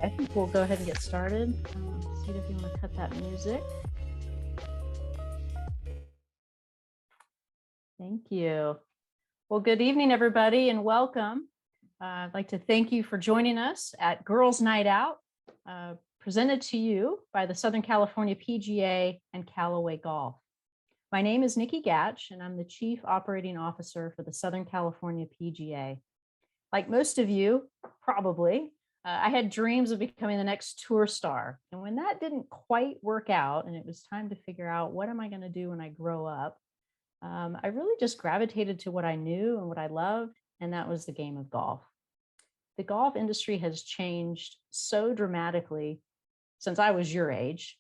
I think we'll go ahead and get started. See if you want to cut that music. Thank you. Well, good evening, everybody, and welcome. I'd like to thank you for joining us at Girls Night Out, presented to you by the Southern California PGA and Callaway Golf. My name is Nikki Gatch, and I'm the Chief Operating Officer for the Southern California PGA. Like most of you, probably, I had dreams of becoming the next tour star. And when that didn't quite work out and it was time to figure out what am I going to do when I grow up, I really just gravitated to what I knew and what I loved, and that was the game of golf. The golf industry has changed so dramatically since I was your age.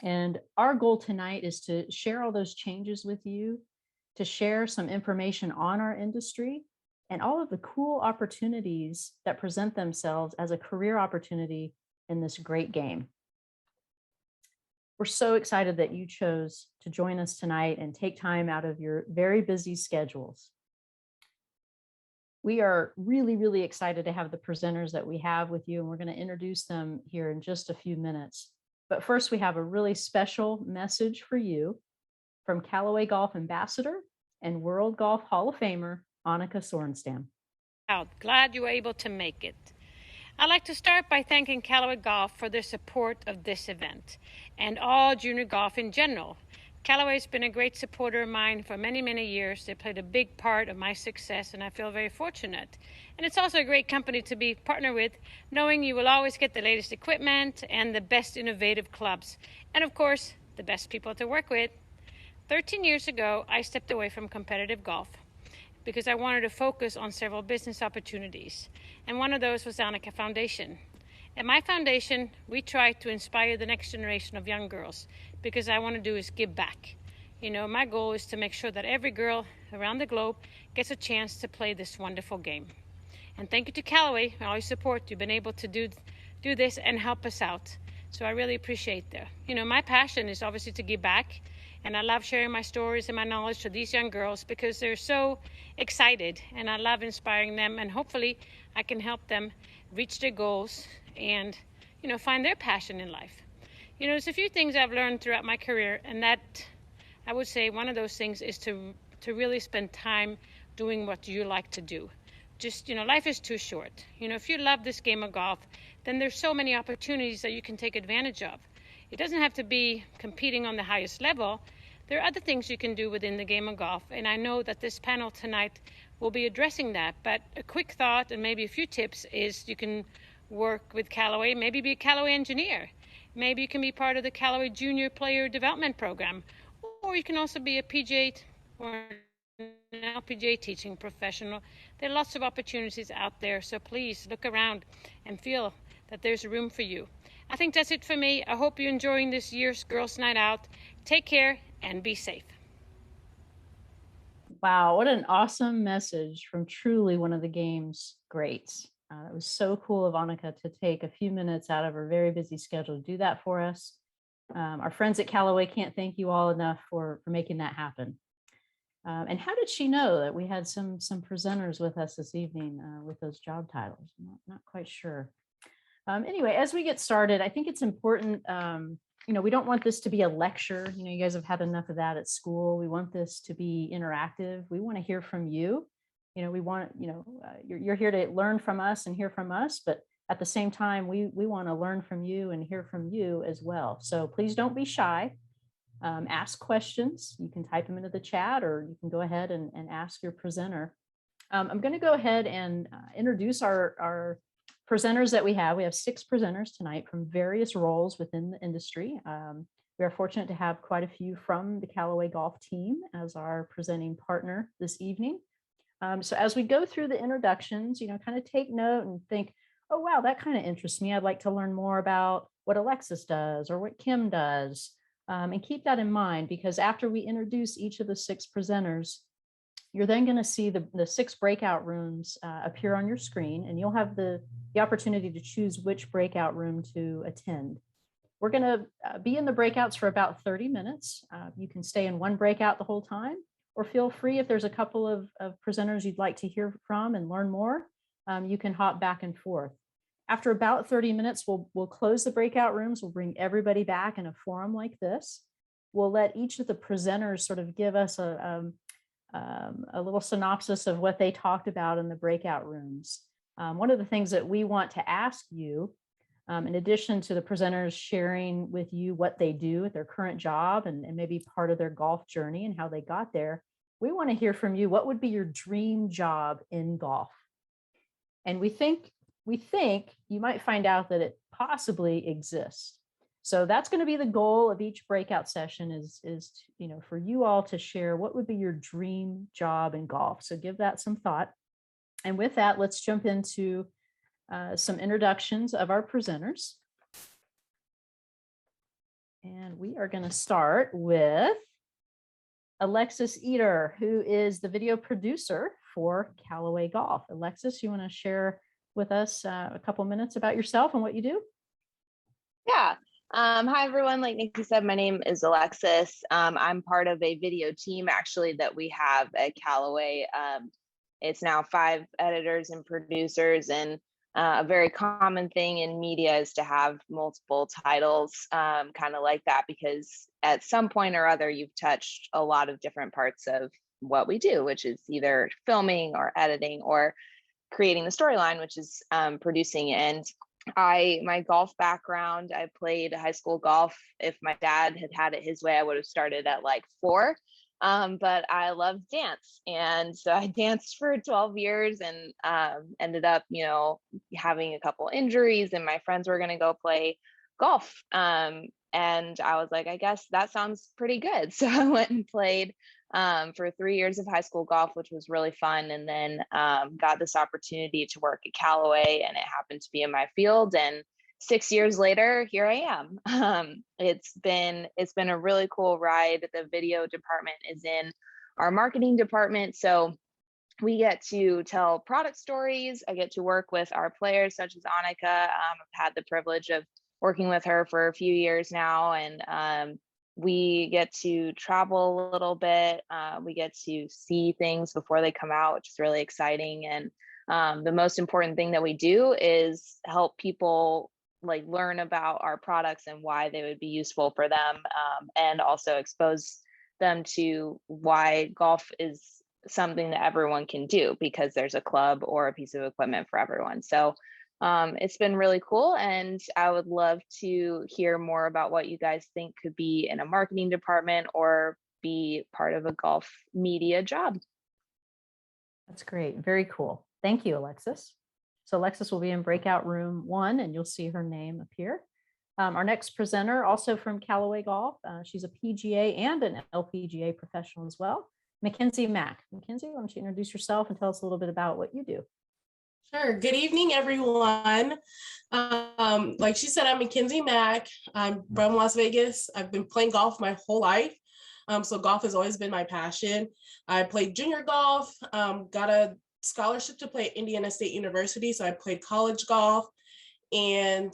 And our goal tonight is to share all those changes with you, to share some information on our industry and all of the cool opportunities that present themselves as a career opportunity in this great game. We're so excited that you chose to join us tonight and take time out of your very busy schedules. We are really, really excited to have the presenters that we have with you, and we're going to introduce them here in just a few minutes. But first, we have a really special message for you from Callaway Golf Ambassador and World Golf Hall of Famer, Annika Sorenstam. Glad you were able to make it. I'd like to start by thanking Callaway Golf for their support of this event and all junior golf in general. Callaway's been a great supporter of mine for many, many years. They played a big part of my success, and I feel very fortunate. And it's also a great company to be partnered with, knowing you will always get the latest equipment and the best innovative clubs, and of course, the best people to work with. 13 years ago, I stepped away from competitive golf because I wanted to focus on several business opportunities. And one of those was Annika Foundation. At my foundation, we try to inspire the next generation of young girls because I want to do is give back. You know, my goal is to make sure that every girl around the globe gets a chance to play this wonderful game. And thank you to Callaway for all your support. You've been able to do this and help us out. So I really appreciate that. You know, my passion is obviously to give back, and I love sharing my stories and my knowledge to these young girls because they're so excited, and I love inspiring them, and hopefully I can help them reach their goals and, you know, find their passion in life. You know, there's a few things I've learned throughout my career, and that I would say one of those things is to really spend time doing what you like to do. Just, you know, life is too short. You know, if you love this game of golf, then there's so many opportunities that you can take advantage of. It doesn't have to be competing on the highest level. There are other things you can do within the game of golf, and I know that this panel tonight will be addressing that. But a quick thought and maybe a few tips is you can work with Callaway, maybe be a Callaway engineer. Maybe you can be part of the Callaway Junior Player Development Program, or you can also be a PGA or an LPGA teaching professional. There are lots of opportunities out there, so please look around and feel that there's room for you. I think that's it for me. I hope you're enjoying this year's Girls Night Out. Take care and be safe. Wow, what an awesome message from truly one of the game's greats. It was so cool of Annika to take a few minutes out of her very busy schedule to do that for us. Our friends at Callaway can't thank you all enough for making that happen. And how did she know that we had some presenters with us this evening with those job titles? I'm not quite sure. Anyway, as we get started, I think it's important, you know, we don't want this to be a lecture. You know, you guys have had enough of that at school. We want this to be interactive. We want to hear from you. You know, we want, you know, you're here to learn from us and hear from us, but at the same time, we want to learn from you and hear from you as well. So please don't be shy. Ask questions. You can type them into the chat, or you can go ahead and ask your presenter. I'm going to go ahead and introduce our presenters that we have. We have 6 presenters tonight from various roles within the industry. We are fortunate to have quite a few from the Callaway Golf team as our presenting partner this evening. So as we go through the introductions, you know, kind of take note and think, oh, wow, that kind of interests me. I'd like to learn more about what Alexis does or what Kim does. And keep that in mind, because after we introduce each of the 6 presenters, you're then going to see the 6 breakout rooms appear on your screen, and you'll have the opportunity to choose which breakout room to attend. We're going to be in the breakouts for about 30 minutes. You can stay in one breakout the whole time, or feel free, if there's a couple of presenters you'd like to hear from and learn more, you can hop back and forth. After about 30 minutes, we'll close the breakout rooms. We'll bring everybody back in a forum like this. We'll let each of the presenters sort of give us a little synopsis of what they talked about in the breakout rooms. One of the things that we want to ask you, in addition to the presenters sharing with you what they do at their current job and maybe part of their golf journey and how they got there, we want to hear from you. What would be your dream job in golf? And we think you might find out that it possibly exists. So that's going to be the goal of each breakout session is for you all to share what would be your dream job in golf. So give that some thought. And with that, let's jump into some introductions of our presenters. And we are going to start with Alexis Eder, who is the video producer for Callaway Golf. Alexis, you want to share with us a couple minutes about yourself and what you do? Yeah. Hi, everyone. Like Nikki said, my name is Alexis. I'm part of a video team, actually, that we have at Callaway. It's now 5 editors and producers, and a very common thing in media is to have multiple titles, kind of like that, because at some point or other, you've touched a lot of different parts of what we do, which is either filming or editing or creating the storyline, which is producing. And my golf background, I played high school golf. If my dad had had it his way, I would have started at like 4. But I love dance. And so I danced for 12 years and ended up, having a couple injuries, and my friends were going to go play golf. And I was like, I guess that sounds pretty good. So I went and played for 3 years of high school golf, which was really fun. And then got this opportunity to work at Callaway, and it happened to be in my field. And 6 years later, here I am. It's been a really cool ride. The video department is in our marketing department. So we get to tell product stories. I get to work with our players such as Annika. I've had the privilege of working with her for a few years now. And we get to travel a little bit. We get to see things before they come out, which is really exciting. And the most important thing that we do is help people learn about our products and why they would be useful for them, and also expose them to why golf is something that everyone can do, because there's a club or a piece of equipment for everyone. So it's been really cool, and I would love to hear more about what you guys think could be in a marketing department or be part of a golf media job. That's great. Very cool. Thank you, Alexis. So Alexis will be in breakout room 1, and you'll see her name appear. Our next presenter, also from Callaway Golf, she's a PGA and an LPGA professional as well, Mackenzie Mack. Mackenzie, why don't you introduce yourself and tell us a little bit about what you do? Sure. Good evening, everyone. Like she said, I'm Mackenzie Mack. I'm from Las Vegas. I've been playing golf my whole life. So golf has always been my passion. I played junior golf, got a scholarship to play at Indiana State University. So I played college golf, and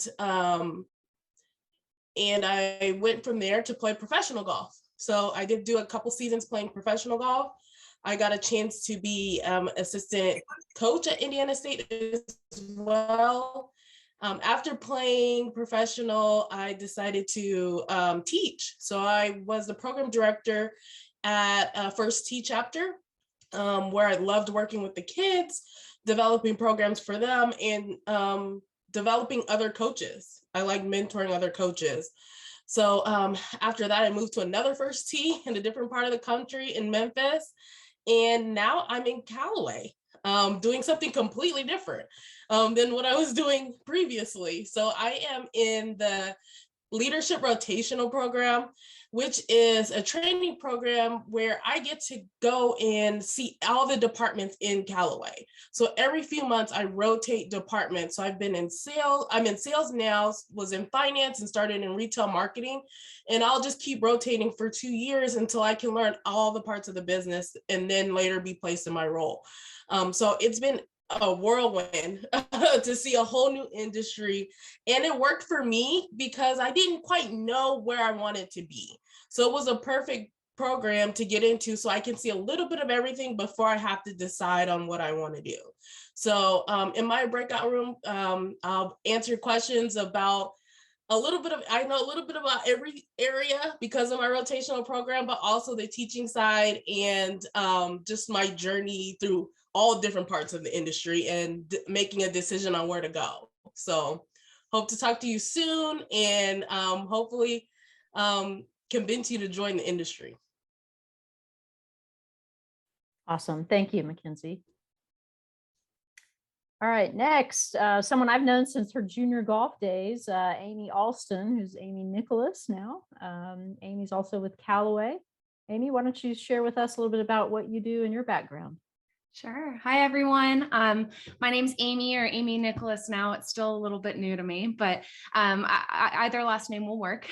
I went from there to play professional golf. So I did do a couple seasons playing professional golf. I got a chance to be assistant coach at Indiana State as well. After playing professional, I decided to teach. So I was the program director at First Tee Chapter, where I loved working with the kids, developing programs for them, and developing other coaches. I like mentoring other coaches. So after that, I moved to another First Tee in a different part of the country in Memphis. And now I'm in Callaway, doing something completely different than what I was doing previously. So I am in the Leadership Rotational program, which is a training program where I get to go and see all the departments in Callaway. So every few months I rotate departments. So I've been in sales. I'm in sales now, was in finance, and started in retail marketing. And I'll just keep rotating for 2 years until I can learn all the parts of the business and then later be placed in my role. So it's been a whirlwind to see a whole new industry. And it worked for me because I didn't quite know where I wanted to be. So it was a perfect program to get into so I can see a little bit of everything before I have to decide on what I want to do. So in my breakout room, I'll answer questions about I know a little bit about every area because of my rotational program, but also the teaching side and just my journey through all different parts of the industry and making a decision on where to go. So hope to talk to you soon and hopefully convince you to join the industry. Awesome. Thank you, Mackenzie. All right, next, someone I've known since her junior golf days, Amy Alston, who's Amy Nicholas now. Amy's also with Callaway. Amy, why don't you share with us a little bit about what you do and your background? Sure. Hi, everyone. My name's Amy or Amy Nicholas now. It's still a little bit new to me, but either last name will work.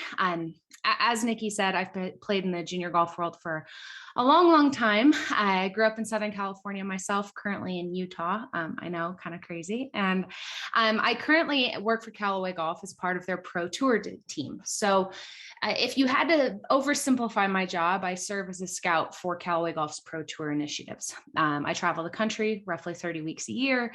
As Nikki said, I've played in the junior golf world for a long, long time. I grew up in Southern California myself, currently in Utah. I know, kind of crazy. And I currently work for Callaway Golf as part of their Pro Tour team. So if you had to oversimplify my job, I serve as a scout for Callaway Golf's Pro Tour initiatives. I travel the country roughly 30 weeks a year.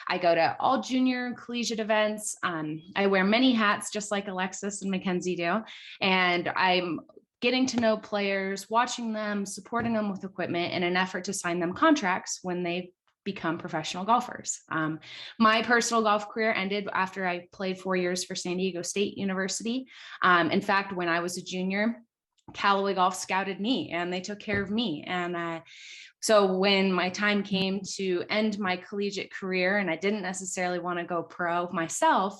I go to all junior and collegiate events. I wear many hats, just like Alexis and Mackenzie do. And I'm getting to know players, watching them, supporting them with equipment in an effort to sign them contracts when they become professional golfers. My personal golf career ended after I played 4 years for San Diego State University. In fact, when I was a junior, Callaway Golf scouted me and they took care of me. And so when my time came to end my collegiate career and I didn't necessarily want to go pro myself,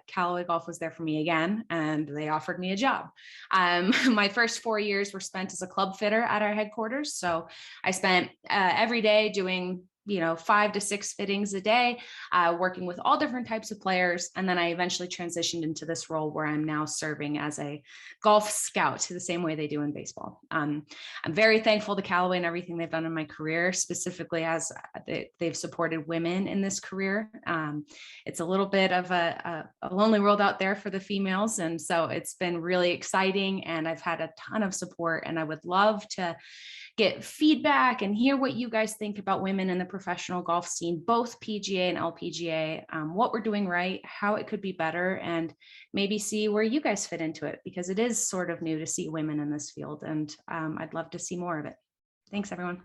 Callaway Golf was there for me again, and they offered me a job. My first 4 years were spent as a club fitter at our headquarters. So I spent every day doing 5 to 6 fittings a day, working with all different types of players. And then I eventually transitioned into this role where I'm now serving as a golf scout the same way they do in baseball. I'm very thankful to Callaway and everything they've done in my career, specifically as they've supported women in this career. It's a little bit of a lonely world out there for the females. And so it's been really exciting and I've had a ton of support, and I would love to get feedback and hear what you guys think about women in the professional golf scene, both PGA and LPGA, what we're doing right, how it could be better, and maybe see where you guys fit into it, because it is sort of new to see women in this field, and I'd love to see more of it. Thanks, everyone.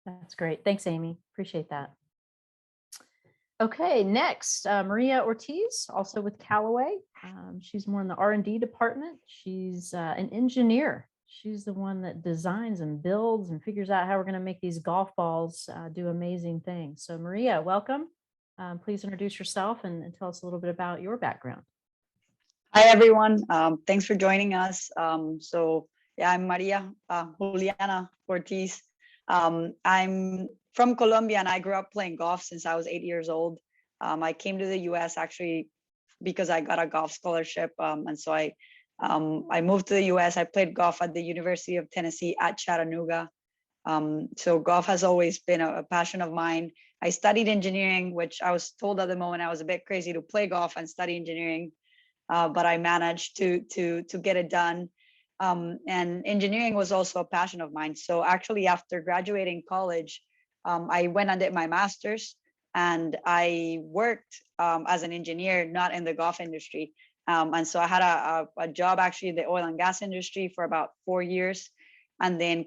That's great. Thanks, Amy. Appreciate that. Okay, next, Maria Ortiz, also with Callaway. She's more in the R&D department. She's an engineer. She's the one that designs and builds and figures out how we're going to make these golf balls do amazing things. So Maria, welcome. Please introduce yourself and tell us a little bit about your background. Hi, everyone. Thanks for joining us. I'm Maria Juliana Ortiz. I'm from Colombia, and I grew up playing golf since I was 8 years old. I came to the US actually because I got a golf scholarship. And so I moved to the US. I played golf at the University of Tennessee at Chattanooga. So golf has always been a passion of mine. I studied engineering, which I was told at the moment I was a bit crazy to play golf and study engineering, but I managed to get it done. And engineering was also a passion of mine. So actually, after graduating college, I went and did my master's, and I worked as an engineer, not in the golf industry. And so I had a job actually in the oil and gas industry for about 4 years. And then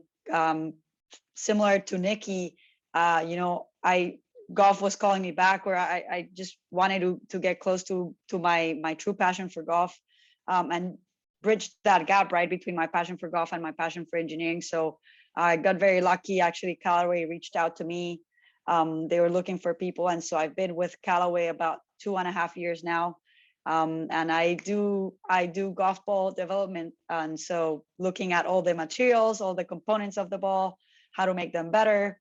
similar to Nikki, golf was calling me back, where I just wanted to get close to my true passion for golf, and bridge that gap right between my passion for golf and my passion for engineering. So I got very lucky. Actually, Callaway reached out to me. They were looking for people. And so I've been with Callaway about 2.5 years now. And I do golf ball development. And so looking at all the materials, all the components of the ball, how to make them better.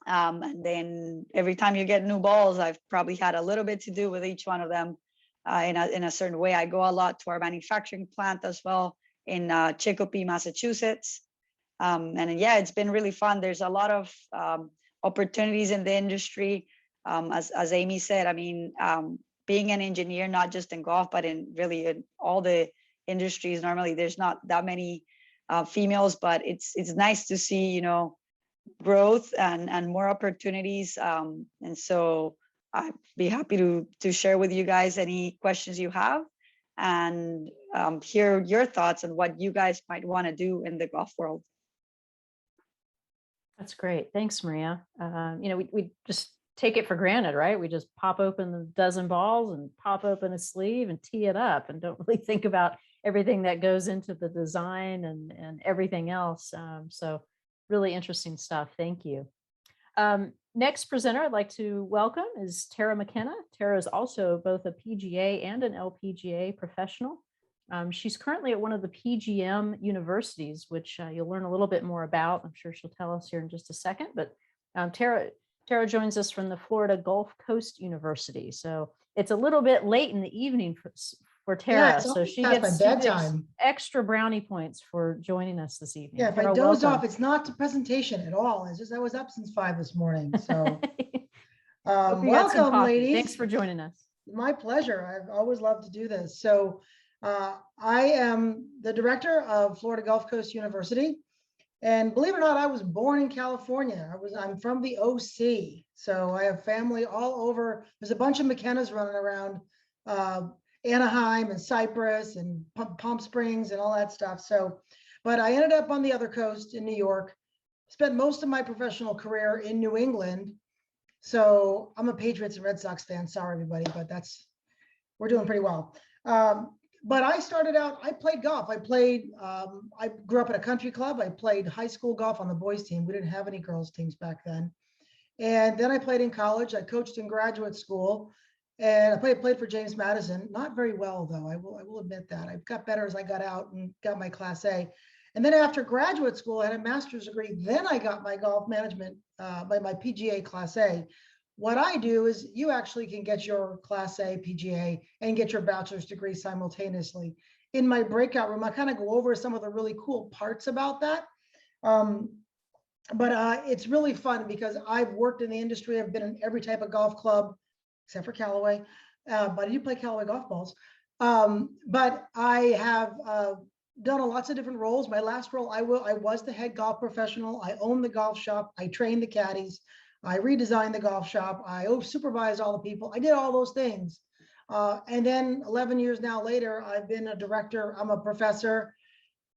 And then every time you get new balls, I've probably had a little bit to do with each one of them in a certain way. I go a lot to our manufacturing plant as well in Chicopee, Massachusetts. And yeah, it's been really fun. There's a lot of opportunities in the industry. As Amy said, I mean, being an engineer, not just in golf, but in really in all the industries, normally there's not that many females, but it's nice to see, you know, growth and more opportunities. And so I'd be happy to share with you guys any questions you have and hear your thoughts on what you guys might want to do in the golf world. That's great. Thanks, Maria. You know, we just take it for granted, right? We just pop open the dozen balls and pop open a sleeve and tee it up and don't really think about everything that goes into the design and everything else. So really interesting stuff. Thank you. Next presenter I'd like to welcome is Tara Mckenna. Tara is also both a PGA and an LPGA professional. She's currently at one of the PGM universities, which you'll learn a little bit more about. I'm sure she'll tell us here in just a second, but Tara joins us from the Florida Gulf Coast University. So it's a little bit late in the evening for Tara. Yeah, So she my gets bedtime. extra brownie points for joining us this evening. Yeah, if Tara, I dozed welcome. off, it's not the presentation at all. It's just I was up since 5 this morning. So Hope you got some welcome, coffee. ladies. Thanks for joining us. My pleasure. I've always loved to do this. So I am the director of Florida Gulf Coast University. And believe it or not, I was born in California. I'm from the OC. So I have family all over. There's a bunch of Mckennas running around Anaheim and Cypress and Palm Springs and all that stuff. So, but I ended up on the other coast in New York, spent most of my professional career in New England. So I'm a Patriots and Red Sox fan. Sorry, everybody, but we're doing pretty well. But I started out, I played golf. I grew up at a country club. I played high school golf on the boys team. We didn't have any girls teams back then. And then I played in college. I coached in graduate school. And I played for James Madison. Not very well, though. I will admit that. I got better as I got out and got my Class A. And then after graduate school, I had a master's degree. Then I got my golf management by my PGA Class A. What I do is you actually can get your Class A PGA and get your bachelor's degree simultaneously. In my breakout room, I kind of go over some of the really cool parts about that. But it's really fun because I've worked in the industry. I've been in every type of golf club, except for Callaway, but I do play Callaway golf balls. But I have done lots of different roles. My last role, I was the head golf professional. I owned the golf shop. I trained the caddies. I redesigned the golf shop. I supervised all the people. I did all those things. And then 11 years now later, I've been a director. I'm a professor.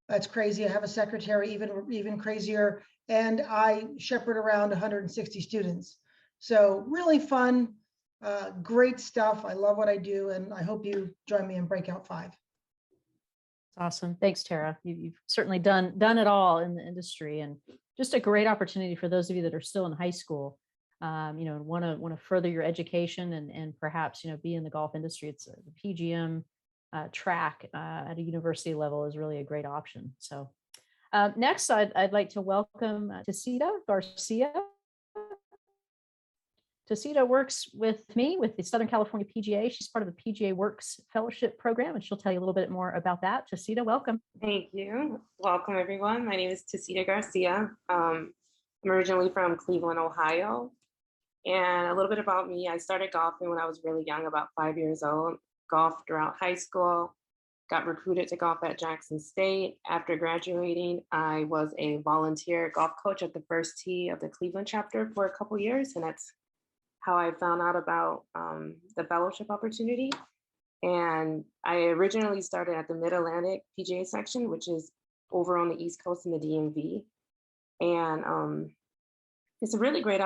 That's crazy. I have a secretary, even crazier. And I shepherd around 160 students. So really fun, great stuff. I love what I do. And I hope you join me in Breakout 5. Awesome. Thanks, Tara. You've certainly done it all in the industry, and just a great opportunity for those of you that are still in high school, you know, want to further your education and perhaps, you know, be in the golf industry. It's the PGM track at a university level is really a great option. So next, I'd like to welcome Tacita Garcia. Tacita works with me with the Southern California PGA. She's part of the PGA Works Fellowship Program, and she'll tell you a little bit more about that. Tacita, welcome. Thank you. Welcome, everyone. My name is Tacita Garcia. I'm originally from Cleveland, Ohio. And a little bit about me, I started golfing when I was really young, about 5 years old. Golfed throughout high school, got recruited to golf at Jackson State. After graduating, I was a volunteer golf coach at the first tee of the Cleveland chapter for a couple years, and that's how I found out about the fellowship opportunity. And I originally started at the Mid-Atlantic PGA section, which is over on the East Coast in the DMV. And it's a really great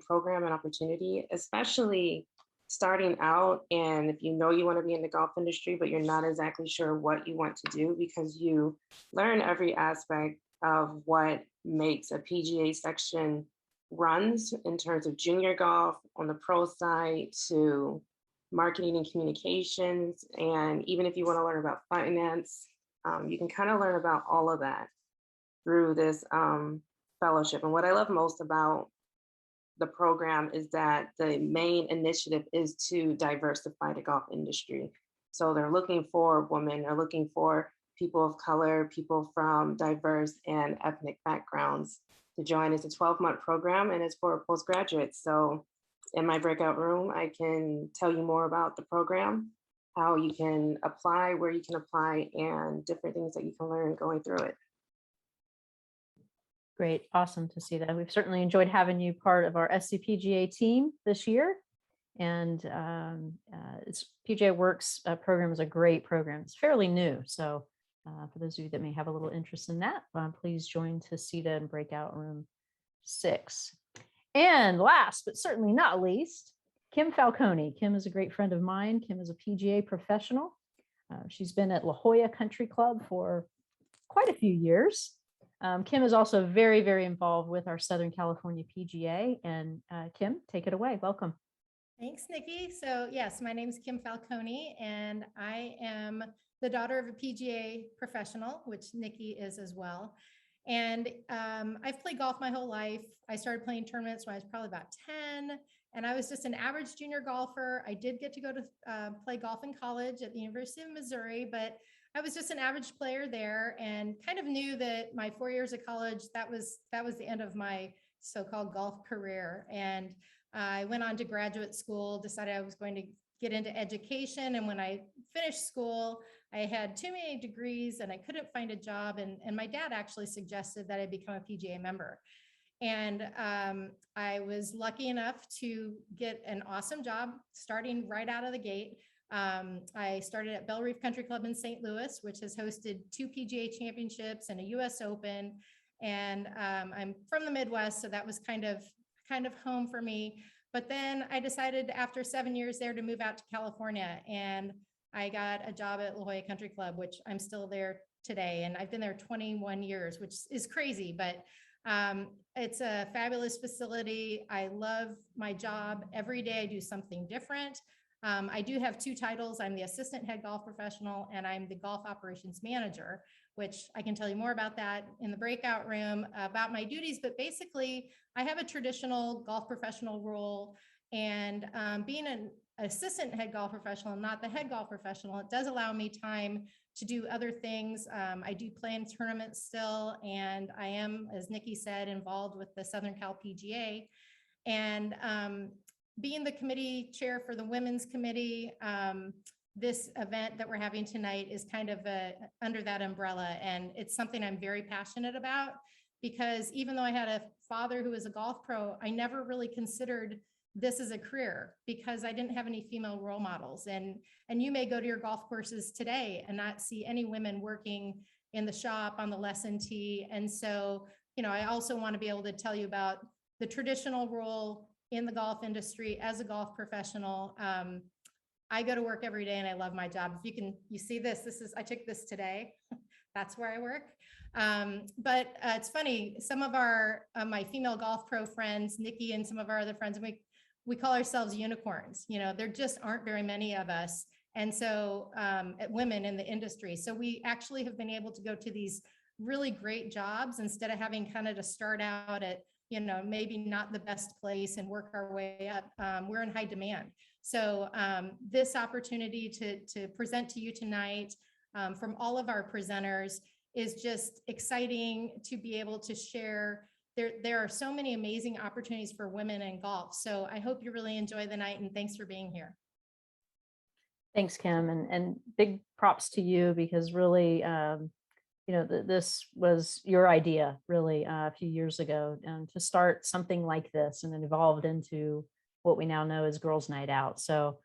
program and opportunity, especially starting out. And if you know you want to be in the golf industry, but you're not exactly sure what you want to do, because you learn every aspect of what makes a PGA section runs in terms of junior golf on the pro side to marketing and communications. And even if you want to learn about finance, you can kind of learn about all of that through this fellowship. And what I love most about the program is that the main initiative is to diversify the golf industry. So they're looking for women, they're looking for people of color, people from diverse and ethnic backgrounds to join. It's a 12-month program and it's for postgraduates. So in my breakout room, I can tell you more about the program, how you can apply, where you can apply, and different things that you can learn going through it. Great. Awesome to see that. We've certainly enjoyed having you part of our SCPGA team this year. And it's PGA Works program is a great program. It's fairly new. So for those of you that may have a little interest in that, please join Tacita in Breakout Room 6. And last, but certainly not least, Kim Falcone. Kim is a great friend of mine. Kim is a PGA professional. She's been at La Jolla Country Club for quite a few years. Kim is also very, very involved with our Southern California PGA. And Kim, take it away. Welcome. Thanks, Nikki. So yes, my name is Kim Falcone, and I am the daughter of a PGA professional, which Nikki is as well. And I've played golf my whole life. I started playing tournaments when I was probably about 10, and I was just an average junior golfer. I did get to go to play golf in college at the University of Missouri, but I was just an average player there, and kind of knew that my 4 years of college, that was the end of my so-called golf career. And I went on to graduate school, decided I was going to get into education. And when I finished school, I had too many degrees and I couldn't find a job. And my dad actually suggested that I become a PGA member. And I was lucky enough to get an awesome job starting right out of the gate. I started at Belle Reef Country Club in St. Louis, which has hosted 2 PGA championships and a US Open. And I'm from the Midwest, so that was kind of home for me. But then I decided after 7 years there to move out to California, and I got a job at La Jolla Country Club, which I'm still there today. And I've been there 21 years, which is crazy, but it's a fabulous facility. I love my job. Every day I do something different. I do have 2 titles. I'm the assistant head golf professional, and I'm the golf operations manager, which I can tell you more about that in the breakout room about my duties. But basically, I have a traditional golf professional role, and being an assistant head golf professional, not the head golf professional, it does allow me time to do other things. I do play in tournaments still, and I am, as Nikki said, involved with the Southern Cal PGA. And being the committee chair for the women's committee, this event that we're having tonight is kind of under that umbrella. And it's something I'm very passionate about, because even though I had a father who was a golf pro, I never really considered this as a career because I didn't have any female role models. And you may go to your golf courses today and not see any women working in the shop on the lesson tee. And so, I also want to be able to tell you about the traditional role in the golf industry as a golf professional. I go to work every day and I love my job. If you see this I took this today. That's where I work. But it's funny, some of my female golf pro friends, Nikki and some of our other friends, we call ourselves unicorns. There just aren't very many of us. And so women in the industry. So we actually have been able to go to these really great jobs instead of having kind of to start out at, maybe not the best place and work our way up. We're in high demand. So this opportunity to present to you tonight from all of our presenters is just exciting to be able to share. There are so many amazing opportunities for women in golf. So I hope you really enjoy the night, and thanks for being here. Thanks, Kim, and big props to you, because really, this was your idea really a few years ago, to start something like this, and it evolved into what we now know as Girls Night Out. So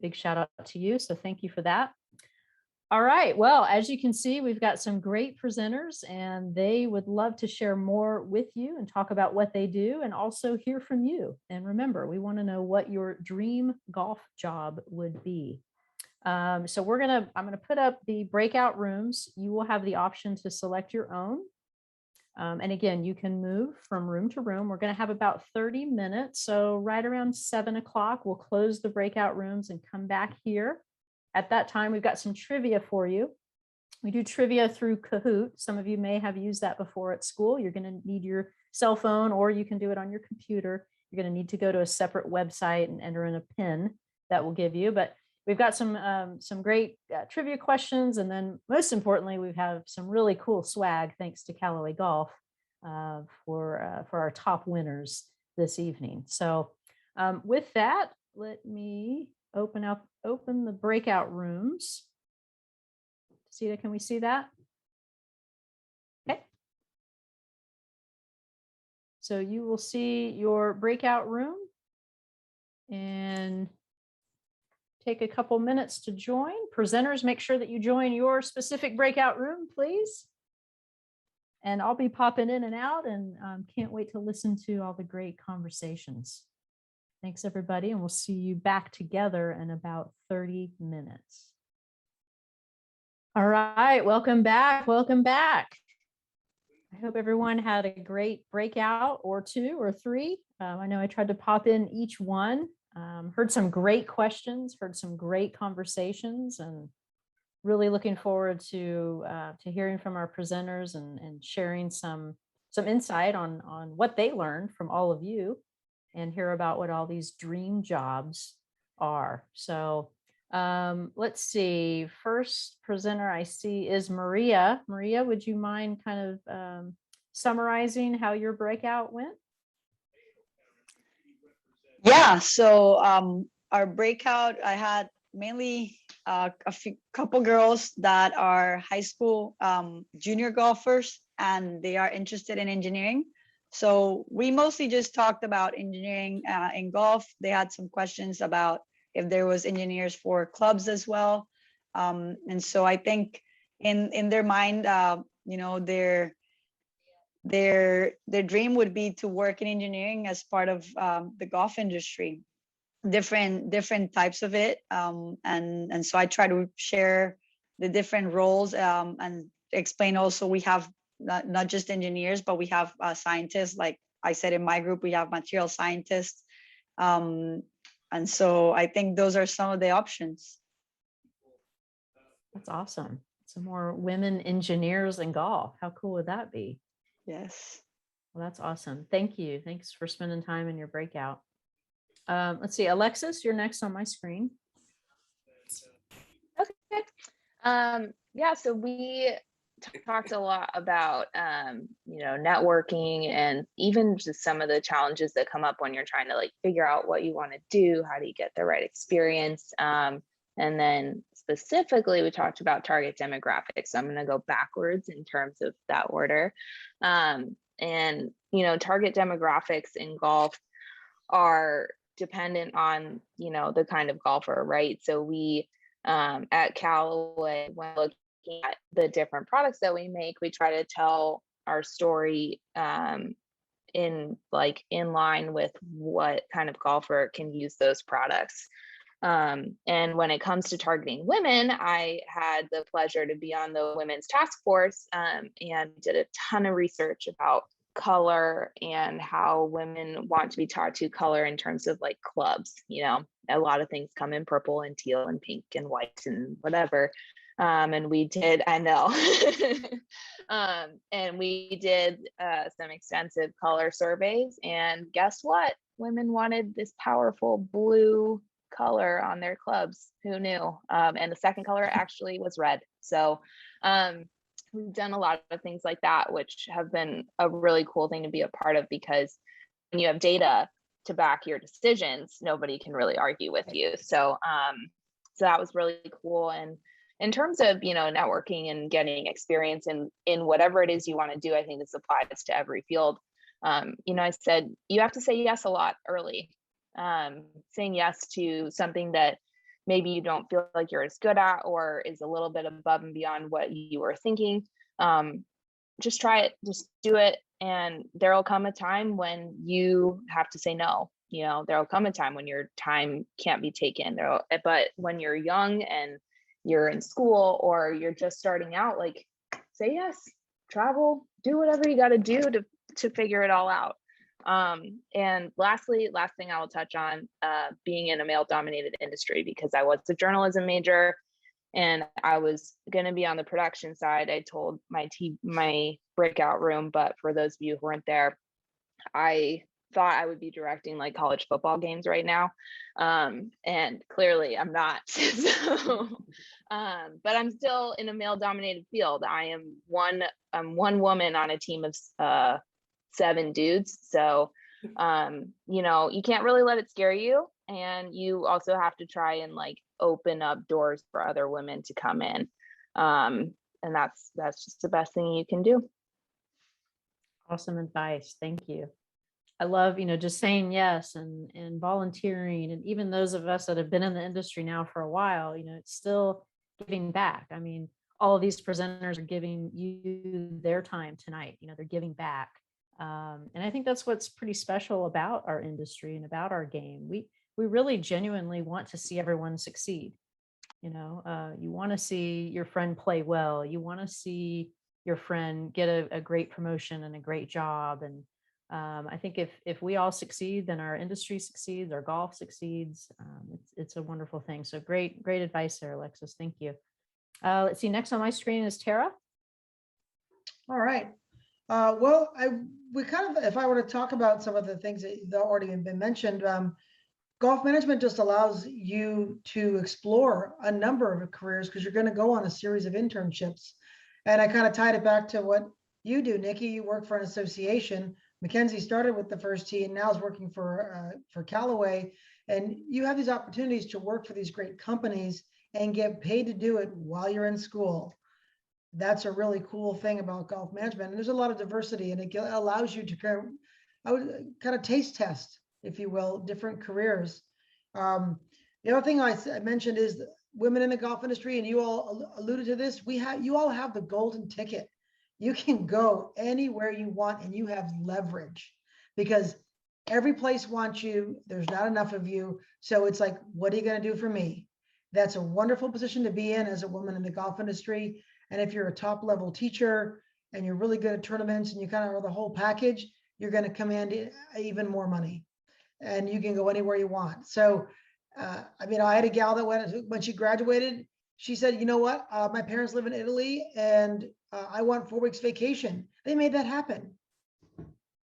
big shout out to you. So thank you for that. All right. Well, as you can see, we've got some great presenters, and they would love to share more with you and talk about what they do, and also hear from you. And remember, we want to know what your dream golf job would be. So I'm gonna put up the breakout rooms. You will have the option to select your own. And again, you can move from room to room. We're gonna have about 30 minutes. So right around 7 o'clock, we'll close the breakout rooms and come back here. At that time, we've got some trivia for you. We do trivia through Kahoot. Some of you may have used that before at school. You're gonna need your cell phone, or you can do it on your computer. You're gonna need to go to a separate website and enter in a PIN that will give you. But we've got some great trivia questions, and then most importantly, we have some really cool swag thanks to Callaway Golf for our top winners this evening. So with that, let me open the breakout rooms. Tacita, can we see that? Okay. So you will see your breakout room and take a couple minutes to join. Presenters, make sure that you join your specific breakout room, please. And I'll be popping in and out, and can't wait to listen to all the great conversations. Thanks, everybody, and we'll see you back together in about 30 minutes. All right, welcome back. Welcome back. I hope everyone had a great breakout or two or three. I know I tried to pop in each one. Heard some great questions, heard some great conversations, and really looking forward to hearing from our presenters and sharing some insight on what they learned from all of you, and hear about what all these dream jobs are. So let's see. First presenter I see is Maria. Maria, would you mind kind of summarizing how your breakout went? Yeah, so our breakout, I had mainly couple girls that are high school junior golfers, and they are interested in engineering. So we mostly just talked about engineering in golf. They had some questions about if there was engineers for clubs as well. And so I think in their mind, you know, their dream would be to work in engineering as part of the golf industry, different types of it. And so I try to share the different roles and explain also we have not just engineers, but we have scientists. Like I said, in my group, we have material scientists. And so I think those are some of the options. That's awesome. Some more women engineers in golf. How cool would that be? Yes. Well, that's awesome. Thank you. Thanks for spending time in your breakout. Let's see, Alexis, you're next on my screen. Okay. Yeah, so we talked a lot about, you know, networking and even just some of the challenges that come up when you're trying to like figure out what you want to do, how do you get the right experience? And then specifically, we talked about target demographics. So I'm going to go backwards in terms of that order. And, you know, target demographics in golf are dependent on, you know, the kind of golfer, right? So we, at Callaway, when looking at the different products that we make, we try to tell our story in line with what kind of golfer can use those products. And when it comes to targeting women, I had the pleasure to be on the women's task force and did a ton of research about color and how women want to be taught to color in terms of like clubs. You know, a lot of things come in purple and teal and pink and white and whatever. And we did, I know, and we did some extensive color surveys, and guess what? Women wanted this powerful blue color on their clubs. Who knew? And the second color actually was red. So we've done a lot of things like that, which have been a really cool thing to be a part of, because when you have data to back your decisions, nobody can really argue with you. So so that was really cool. And in terms of, you know, networking and getting experience in whatever it is you want to do, I think this applies to every field. You know, I said you have to say yes a lot early. Saying yes to something that maybe you don't feel like you're as good at, or is a little bit above and beyond what you were thinking. Just try it, just do it. And there'll come a time when you have to say no. You know, there'll come a time when your time can't be taken. But when you're young and you're in school or you're just starting out, like, say yes, travel, do whatever you got to do to figure it all out. And last thing I will touch on, being in a male dominated industry, because I was a journalism major and I was going to be on the production side. I told my breakout room, but for those of you who weren't there, I thought I would be directing like college football games right now. And clearly I'm not. So, but I'm still in a male dominated field. I'm one woman on a team of 7 dudes. So, you know, you can't really let it scare you. And you also have to try and like open up doors for other women to come in. And that's just the best thing you can do. Awesome advice. Thank you. I love, just saying yes and volunteering. And even those of us that have been in the industry now for a while, it's still giving back. I mean, all of these presenters are giving you their time tonight, they're giving back. And I think that's what's pretty special about our industry and about our game. We really genuinely want to see everyone succeed. You want to see your friend play well. You want to see your friend get a great promotion and a great job. And I think if we all succeed, then our industry succeeds, our golf succeeds. It's a wonderful thing. So great advice there, Alexis. Thank you. Let's see. Next on my screen is Tara. All right. Well, if I were to talk about some of the things that already have been mentioned, golf management just allows you to explore a number of careers because you're going to go on a series of internships. And I kind of tied it back to what you do, Nikki. You work for an association. Mackenzie started with the First Tee and now is working for Callaway. And you have these opportunities to work for these great companies and get paid to do it while you're in school. That's a really cool thing about golf management. And there's a lot of diversity, and it allows you to kind of taste test, if you will, different careers. The other thing I mentioned is women in the golf industry, and you all alluded to this. You all have the golden ticket. You can go anywhere you want, and you have leverage because every place wants you. There's not enough of you, so it's like, what are you going to do for me? That's a wonderful position to be in as a woman in the golf industry. And if you're a top level teacher and you're really good at tournaments and you kind of are the whole package, you're going to command even more money, and you can go anywhere you want. So, I had a gal that when she graduated, she said, you know what? My parents live in Italy and I want 4 weeks vacation. They made that happen.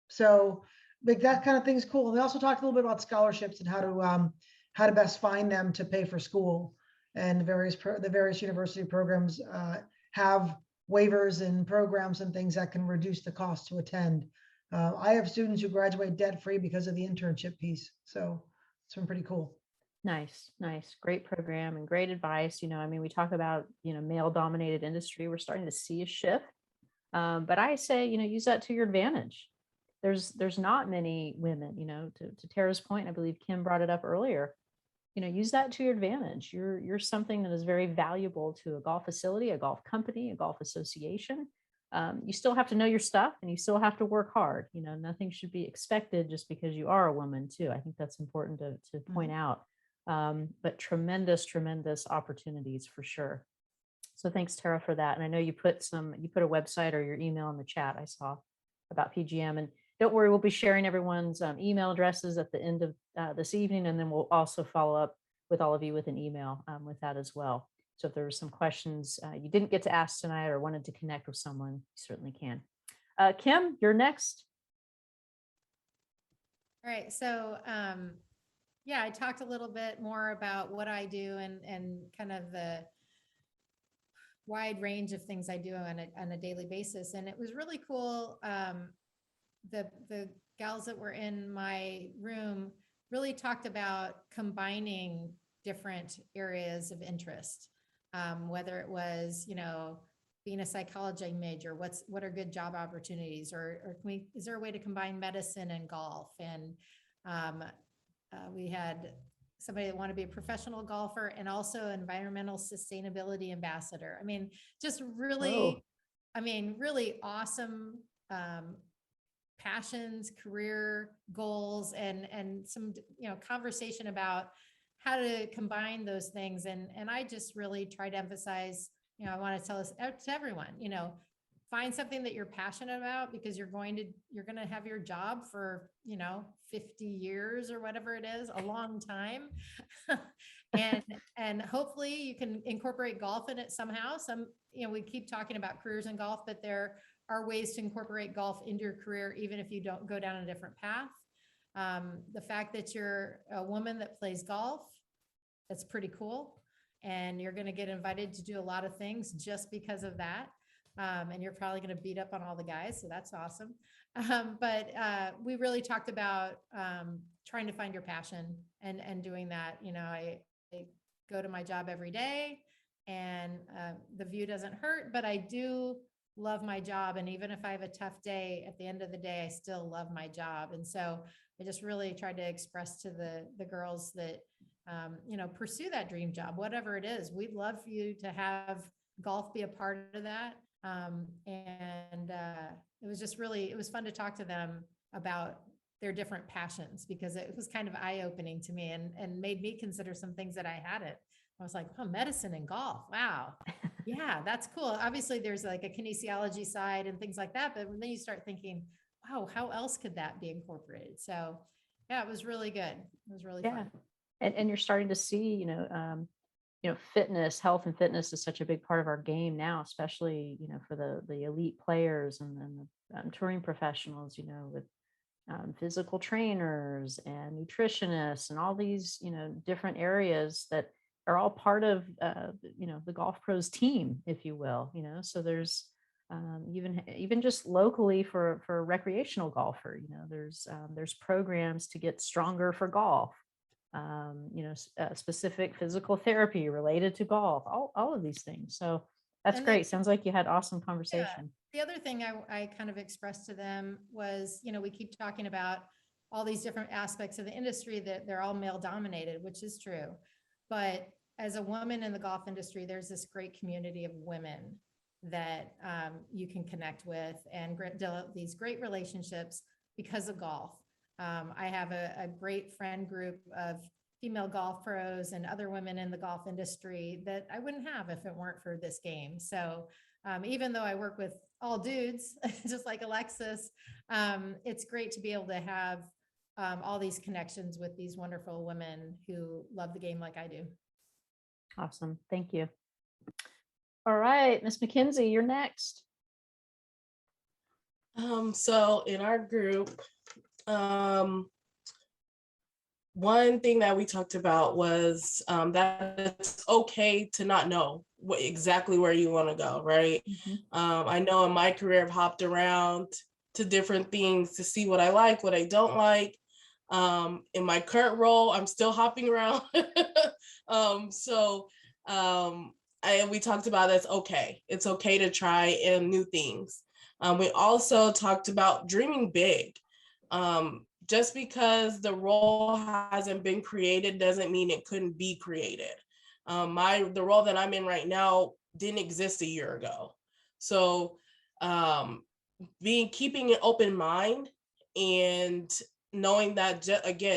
So like that kind of thing's cool. And they also talked a little bit about scholarships and how to best find them to pay for school. And the various university programs have waivers and programs and things that can reduce the cost to attend. I have students who graduate debt-free because of the internship piece. So it's been pretty cool. Nice. Great program and great advice. We talk about, male-dominated industry. We're starting to see a shift. But I say, use that to your advantage. There's not many women, to Tara's point, I believe Kim brought it up earlier. Use that to your advantage. You're something that is very valuable to a golf facility, a golf company, a golf association. You still have to know your stuff and you still have to work hard. Nothing should be expected just because you are a woman too. I think that's important to point out. But tremendous opportunities for sure. So thanks, Tara, for that. And I know you put a website or your email in the chat I saw about PGM. And don't worry, we'll be sharing everyone's email addresses at the end of this evening. And then we'll also follow up with all of you with an email with that as well. So if there were some questions you didn't get to ask tonight or wanted to connect with someone, you certainly can. Kim, you're next. All right. So, yeah, I talked a little bit more about what I do and kind of the wide range of things I do on a daily basis. And it was really cool. The gals that were in my room really talked about combining different areas of interest, whether it was, being a psychology major, what are good job opportunities, or is there a way to combine medicine and golf? And we had somebody that wanted to be a professional golfer and also environmental sustainability ambassador. Just really, really awesome passions, career goals, and some, conversation about how to combine those things. And I just really try to emphasize, I want to tell us to everyone, find something that you're passionate about, because you're going to have your job for, 50 years or whatever it is, a long time. and hopefully you can incorporate golf in it somehow. We keep talking about careers in golf, but there are ways to incorporate golf into your career, even if you don't go down a different path. The fact that you're a woman that plays golf, that's pretty cool. And you're going to get invited to do a lot of things just because of that. And you're probably going to beat up on all the guys. So that's awesome. But we really talked about trying to find your passion and doing that. I go to my job every day, and the view doesn't hurt, but I do love my job. And even if I have a tough day, at the end of the day, I still love my job. And so I just really tried to express to the girls that, you know, pursue that dream job, whatever it is. We'd love for you to have golf be a part of that. It was just really, it was fun to talk to them about their different passions, because it was kind of eye-opening to me and made me consider some things that I hadn't. I was like, oh, medicine and golf. Wow. Yeah, that's cool. Obviously there's like a kinesiology side and things like that, but then you start thinking, wow, how else could that be incorporated? So yeah, it was really good. It was really fun. And you're starting to see, fitness, health and fitness is such a big part of our game now, especially, for the elite players and then the touring professionals, with physical trainers and nutritionists and all these, different areas that are all part of, the golf pros team, if you will, so there's even just locally for a recreational golfer, there's programs to get stronger for golf, specific physical therapy related to golf, all of these things. So that's great. Sounds like you had awesome conversation. The other thing I kind of expressed to them was, we keep talking about all these different aspects of the industry, that they're all male dominated, which is true. But as a woman in the golf industry, there's this great community of women that you can connect with and develop these great relationships because of golf. I have a great friend group of female golf pros and other women in the golf industry that I wouldn't have if it weren't for this game. So even though I work with all dudes, just like Alexis, it's great to be able to have all these connections with these wonderful women who love the game like I do. Awesome. Thank you. All right, Miss Mackenzie, you're next. So in our group, one thing that we talked about was that it's okay to not know exactly where you want to go, right? Mm-hmm. I know in my career I've hopped around to different things to see what I like, what I don't like. In my current role, I'm still hopping around. We talked about that's okay. It's okay to try new things. We also talked about dreaming big. Just because the role hasn't been created doesn't mean it couldn't be created. The role that I'm in right now didn't exist a year ago. So keeping an open mind and knowing that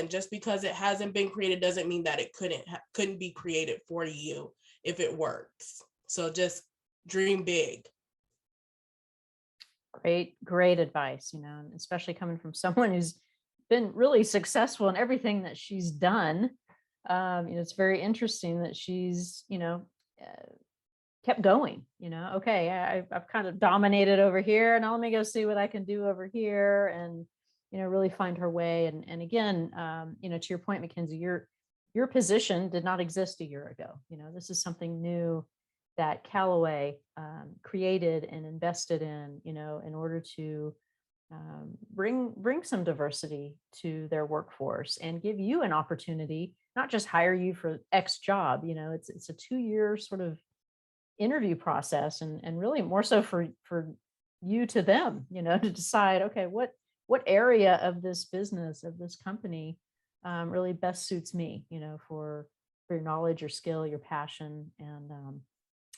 just because it hasn't been created doesn't mean that it couldn't be created for you if it works. So just dream big. Great advice, especially coming from someone who's been really successful in everything that she's done. It's very interesting that she's, kept going, okay, I've kind of dominated over here, and now let me go see what I can do over here and, really find her way. And again, to your point, Mackenzie, your position did not exist a year ago. This is something new that Callaway created and invested in, in order to bring some diversity to their workforce and give you an opportunity, not just hire you for X job. It's a 2-year sort of interview process, and really more so for you to them, to decide, okay, what area of this business, of this company really best suits me, for your knowledge, your skill, your passion. And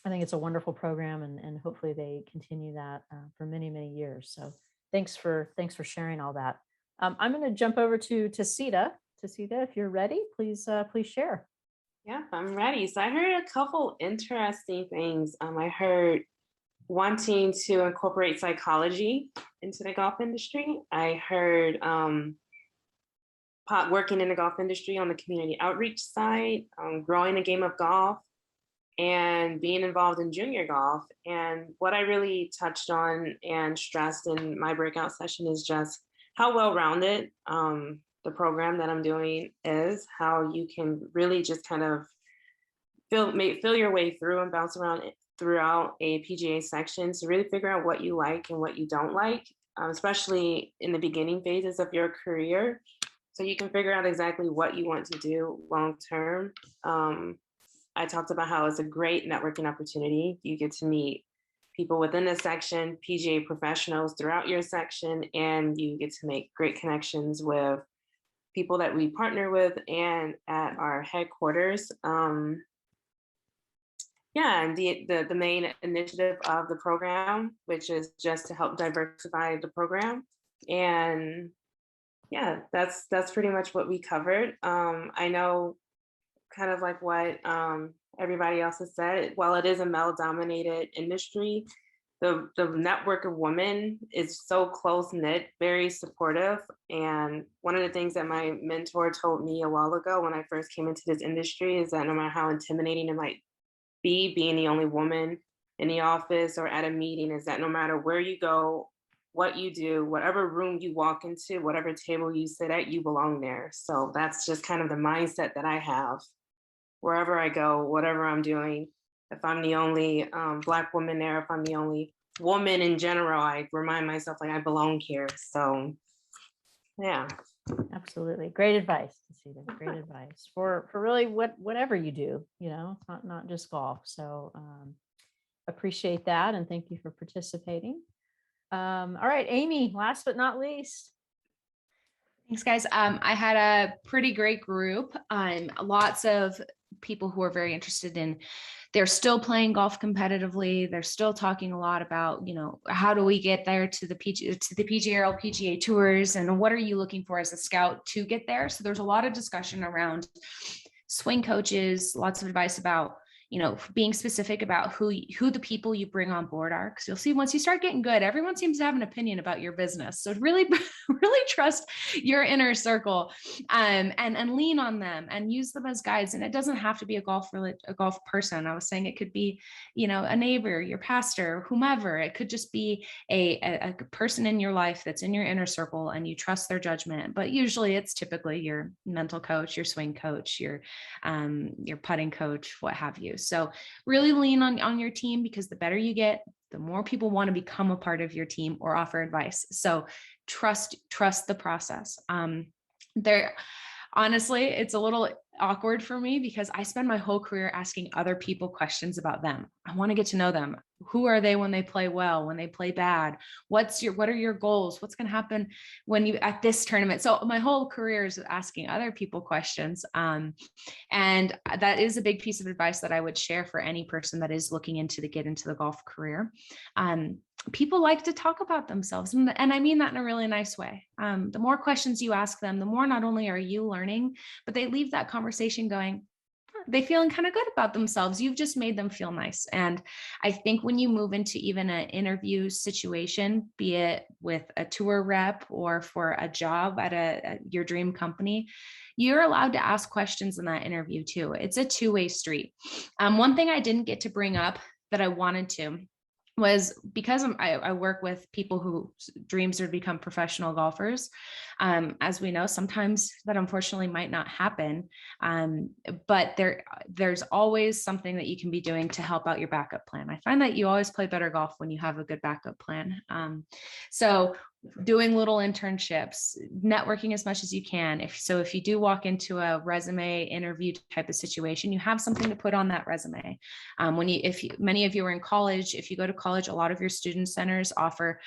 I think it's a wonderful program, and hopefully they continue that for many, many years. So thanks for sharing all that. I'm going to jump over to Tacita. Tacita, if you're ready, please share. Yeah, I'm ready. So I heard a couple interesting things. I heard wanting to incorporate psychology into the golf industry. I heard working in the golf industry on the community outreach side, growing the game of golf, and being involved in junior golf. And what I really touched on and stressed in my breakout session is just how well-rounded the program that I'm doing is, how you can really just kind of feel your way through and bounce around throughout a PGA section to really figure out what you like and what you don't like, especially in the beginning phases of your career. So you can figure out exactly what you want to do long-term. I talked about how it's a great networking opportunity. You get to meet people within the section, PGA professionals throughout your section, and you get to make great connections with people that we partner with and at our headquarters. Yeah, and the main initiative of the program, which is just to help diversify the program. And yeah, that's pretty much what we covered. I know kind of like what everybody else has said, while it is a male-dominated industry, the network of women is so close-knit, very supportive. And one of the things that my mentor told me a while ago when I first came into this industry is that no matter how intimidating it might be, being the only woman in the office or at a meeting, is that no matter where you go, what you do, whatever room you walk into, whatever table you sit at, you belong there. So that's just kind of the mindset that I have wherever I go, whatever I'm doing. If I'm the only Black woman there, if I'm the only woman in general, I remind myself like I belong here. So yeah. Absolutely. Great advice, Tacita. Great advice for really whatever you do, it's not just golf. So appreciate that. And thank you for participating. All right, Amy, last but not least. Thanks, guys. I had a pretty great group. Lots of people who are very interested in, they're still playing golf competitively. They're still talking a lot about, how do we get there to the PGA, PGA tours, and what are you looking for as a scout to get there? So there's a lot of discussion around swing coaches, lots of advice about, being specific about who the people you bring on board are. Because you'll see once you start getting good, everyone seems to have an opinion about your business. So really, really trust your inner circle, and lean on them and use them as guides. And it doesn't have to be a golf person. I was saying it could be, a neighbor, your pastor, whomever. It could just be a person in your life that's in your inner circle and you trust their judgment. But usually it's typically your mental coach, your swing coach, your putting coach, what have you. So really lean on your team, because the better you get, the more people want to become a part of your team or offer advice. So trust the process. Honestly, it's a little awkward for me because I spend my whole career asking other people questions about them. I want to get to know them. Who are they when they play well, when they play bad? What are your goals? What's going to happen when you at this tournament? So my whole career is asking other people questions. And that is a big piece of advice that I would share for any person that is looking to get into the golf career. People like to talk about themselves. And I mean that in a really nice way. The more questions you ask them, the more not only are you learning, but they leave that conversation going, they feeling kind of good about themselves. You've just made them feel nice. And I think when you move into even an interview situation, be it with a tour rep or for a job at your dream company, you're allowed to ask questions in that interview too. It's a two-way street. One thing I didn't get to bring up that I wanted to was because I work with people whose dreams are to become professional golfers. As we know, sometimes that unfortunately might not happen, but there's always something that you can be doing to help out your backup plan. I find that you always play better golf when you have a good backup plan. So doing little internships, networking as much as you can. If you do walk into a resume interview type of situation, you have something to put on that resume. Many of you are in college, if you go to college, a lot of your student centers offer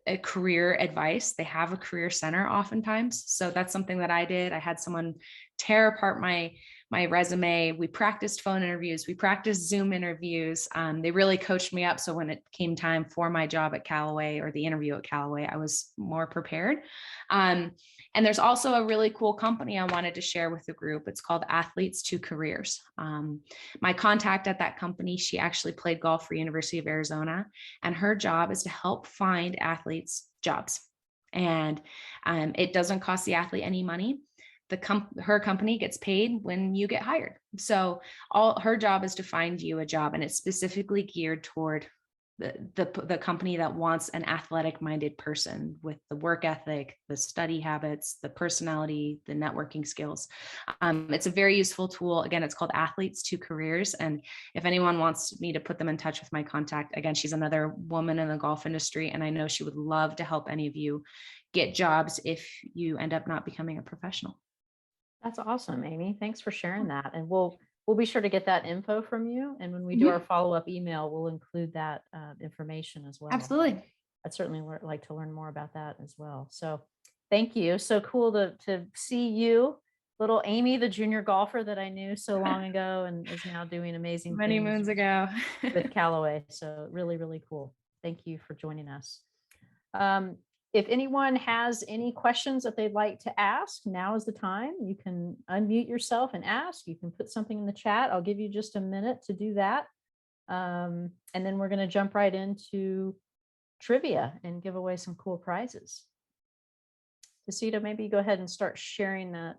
a career advice. They have a career center oftentimes. So that's something that I did. I had someone tear apart my resume. We practiced phone interviews. We practiced Zoom interviews. They really coached me up. So when it came time for my job at Callaway or the interview at Callaway, I was more prepared. And there's also a really cool company I wanted to share with the group. It's called Athletes to Careers. My contact at that company, she actually played golf for University of Arizona, and her job is to help find athletes jobs. And it doesn't cost the athlete any money. Her company gets paid when you get hired. So her job is to find you a job, and it's specifically geared toward the company that wants an athletic minded person with the work ethic, the study habits, the personality, the networking skills. It's a very useful tool. Again, it's called Athletes to Careers. And if anyone wants me to put them in touch with my contact, again, she's another woman in the golf industry, and I know she would love to help any of you get jobs if you end up not becoming a professional. That's awesome, Amy. Thanks for sharing that. And we'll we'll be sure to get that info from you. And when we do our follow-up email, we'll include that information as well. Absolutely. I'd certainly like to learn more about that as well. So thank you. So cool to see you, little Amy, the junior golfer that I knew so long ago and is now doing amazing Many things moons ago. with Callaway. So really, really cool. Thank you for joining us. If anyone has any questions that they'd like to ask, now is the time. You can unmute yourself and ask. You can put something in the chat. I'll give you just a minute to do that. And then we're going to jump right into trivia and give away some cool prizes. Tacita, maybe go ahead and start sharing that,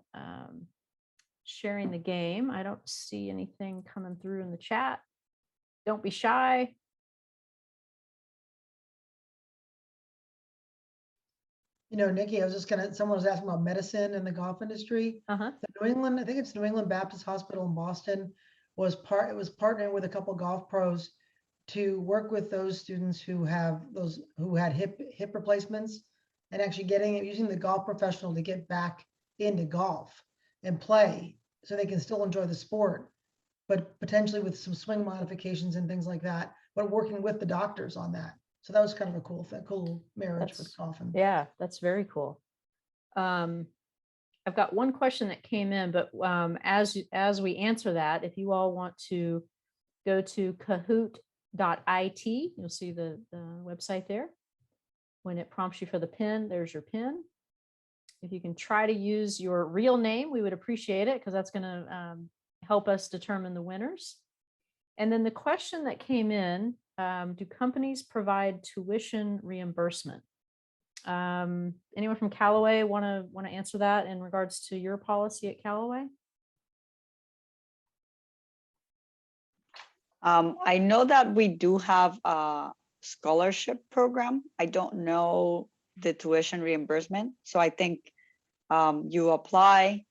sharing the game. I don't see anything coming through in the chat. Don't be shy. You know, Nikki, I was just someone was asking about medicine in the golf industry. The New England, I think it's New England Baptist Hospital in Boston, was partnering with a couple of golf pros to work with those students who had hip replacements and actually using the golf professional to get back into golf and play so they can still enjoy the sport, but potentially with some swing modifications and things like that, but working with the doctors on that. So that was kind of a cool marriage with golf. Yeah, that's very cool. I've got one question that came in, but as we answer that, if you all want to go to kahoot.it, you'll see the website there. When it prompts you for the pin, there's your pin. If you can try to use your real name, we would appreciate it because that's going to help us determine the winners. And then the question that came in, do companies provide tuition reimbursement? Anyone from Callaway want to answer that in regards to your policy at Callaway? I know that we do have a scholarship program. I don't know the tuition reimbursement. So I think you apply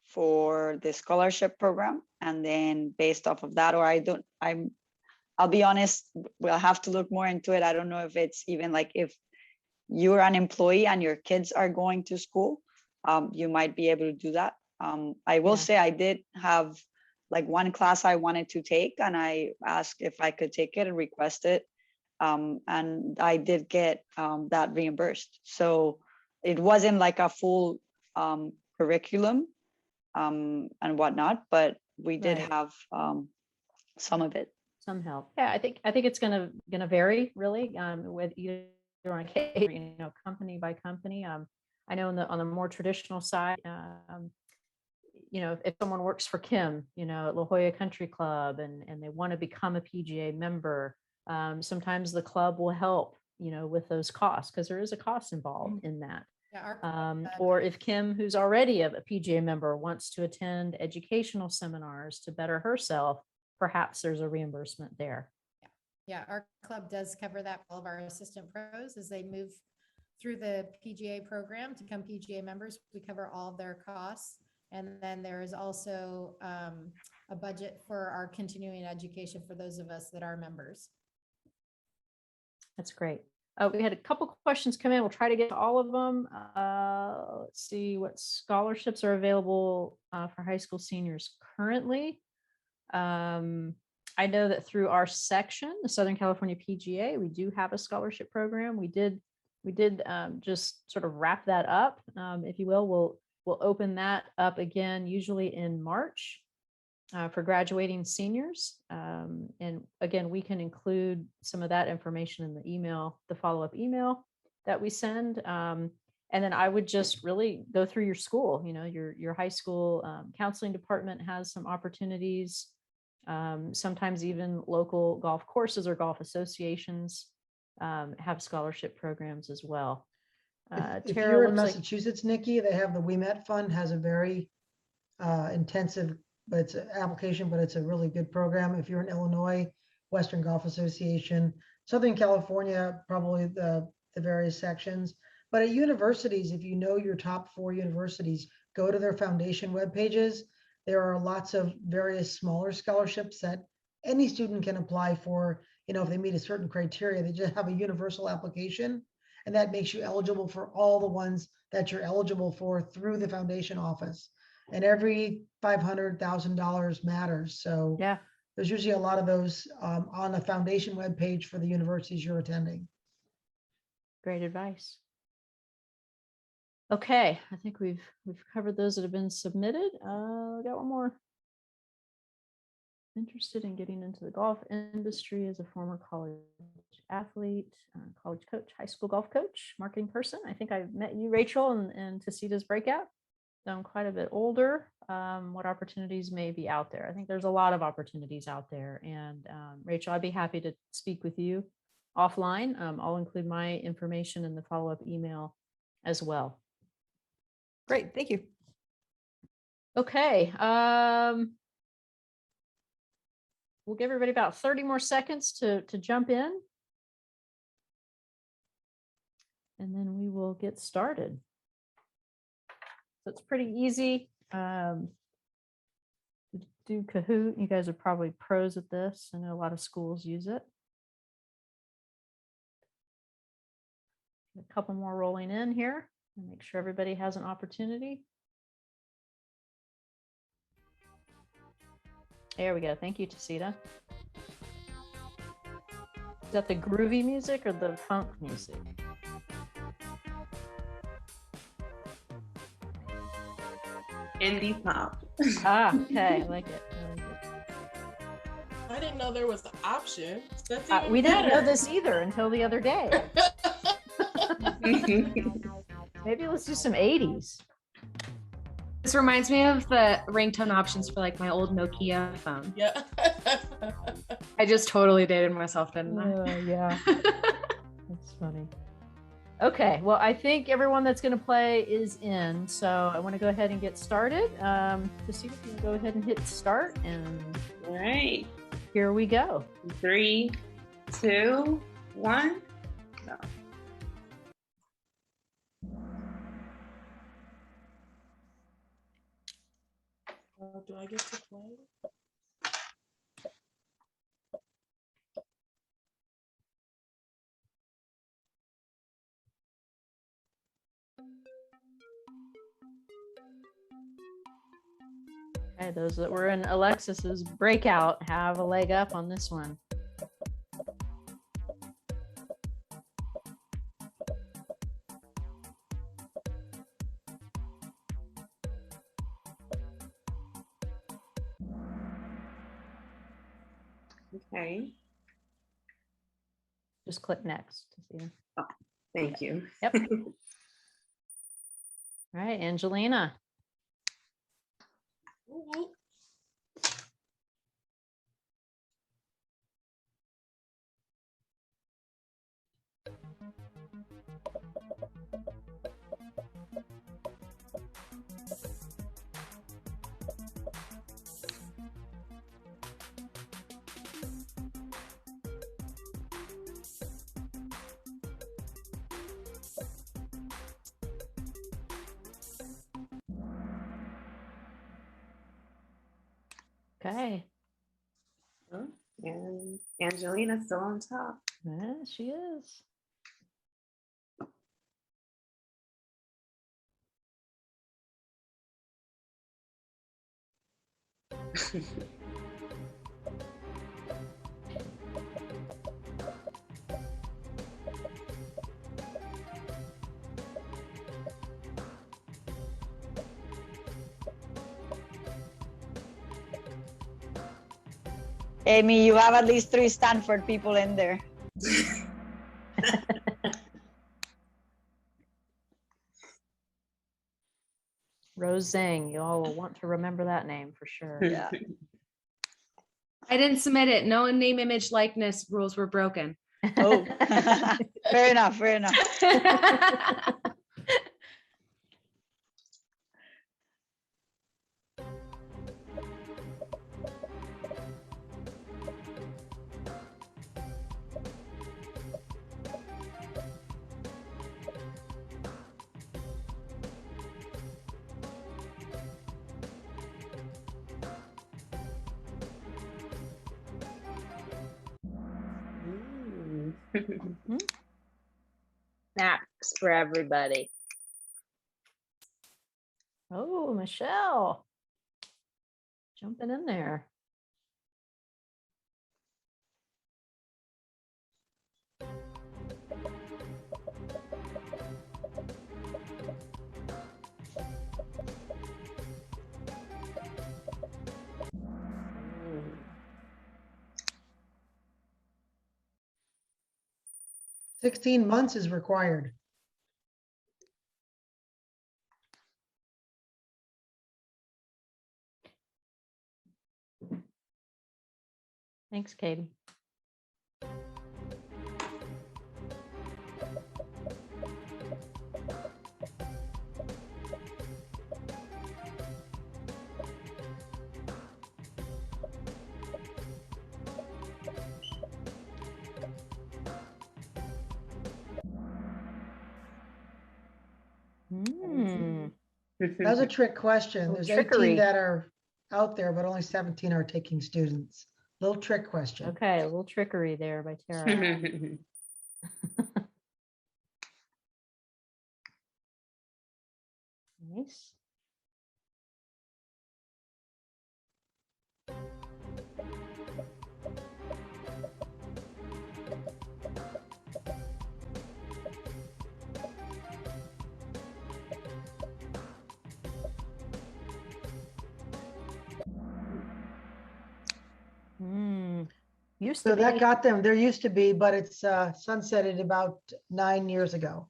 for the scholarship program, and then based off of that, or I'll be honest, we'll have to look more into it. I don't know if it's even like if you're an employee and your kids are going to school, you might be able to do that. I will say I did have like one class I wanted to take, and I asked if I could take it and request it. And I did get that reimbursed. So it wasn't like a full curriculum and whatnot, but we did have some of it. Some help. Yeah, I think it's gonna vary really with either on a case, company by company. I know on the more traditional side, if someone works for Kim, at La Jolla Country Club and they want to become a PGA member, sometimes the club will help, with those costs because there is a cost involved in that. Or if Kim, who's already a PGA member, wants to attend educational seminars to better herself, perhaps there's a reimbursement there. Yeah, our club does cover that for all of our assistant pros as they move through the PGA program to become PGA members. We cover all of their costs. And then there is also a budget for our continuing education for those of us that are members. That's great. We had a couple questions come in. We'll try to get to all of them. Let's see what scholarships are available for high school seniors currently. I know that through our section, the Southern California PGA, we do have a scholarship program. We did just sort of wrap that up, if you will. We'll open that up again, usually in March, for graduating seniors. And again, we can include some of that information in the email, the follow-up email that we send. And then I would just really go through your school. Your high school counseling department has some opportunities. Sometimes even local golf courses or golf associations have scholarship programs as well. If you're in Massachusetts, Nikki, they have the We Met Fund, has a very intensive, but it's an application, but it's a really good program. If you're in Illinois, Western Golf Association, Southern California, probably the various sections. But at universities, if you know your top 4 universities, go to their foundation web pages. There are lots of various smaller scholarships that any student can apply for. If they meet a certain criteria, they just have a universal application. And that makes you eligible for all the ones that you're eligible for through the foundation office. and every $500,000 matters. So Yeah, there's usually a lot of those on the foundation webpage for the universities you're attending. great advice. Okay, I think we've covered those that have been submitted. We got one more. Interested in getting into the golf industry as a former college athlete, college coach, high school golf coach, marketing person. I think I met you, Rachel, and Tacita's Breakout. So I'm quite a bit older. What opportunities may be out there? I think there's a lot of opportunities out there. And Rachel, I'd be happy to speak with you offline. I'll include my information in the follow-up email as well. Great, thank you. Okay. We'll give everybody about 30 more seconds to jump in. And then we will get started. So it's pretty easy. Do Kahoot. You guys are probably pros at this. I know a lot of schools use it. A couple more rolling in here and make sure everybody has an opportunity. There we go. Thank you, Tacita. Is that the groovy music or the funk music? Indie pop. Ah, okay. I like it. I didn't know there was the option. That's We even didn't know better. this either until the other day. Maybe let's do some 80s. This reminds me of the ringtone options for like my old Nokia phone. Yeah. I just totally dated myself, didn't I? Yeah. That's funny. Okay, well, I think everyone that's going to play is in, so I want to go ahead and get started. Tacita, you can go ahead and hit start, and All right. here we go. 3, 2, 1. Go. Do I get to play? Okay, those that were in Alexis's Breakout have a leg up on this one. Okay. Just click next. Tacita. Thank you. Yep. All right, Angelina. Ooh. Okay. Oh, and Angelina's still on top. Yeah, she is. Amy, you have at least 3 Stanford people in there. Rose Zhang, you all will want to remember that name for sure. Yeah. I didn't submit it. No name, image, likeness rules were broken. Oh, fair enough. Fair enough. Snaps for everybody. Oh, Oh, Michelle. Jumping in there. Mm. 16 months is required. Thanks, Katie. Hmm. That was a trick question. Little There's trickery. 18 that are out there, but only 17 are taking students. Little trick question. Okay, a little trickery there by Tara. Nice. Used to So that be. got them. There used to be, but it's sunsetted about 9 years ago.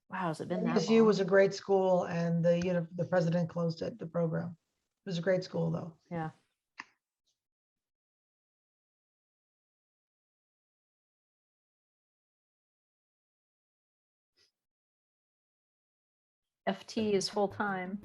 Wow, has it been that USU was a long? great school, and the president closed it, the program. It was a great school, though. Yeah. FT is full time.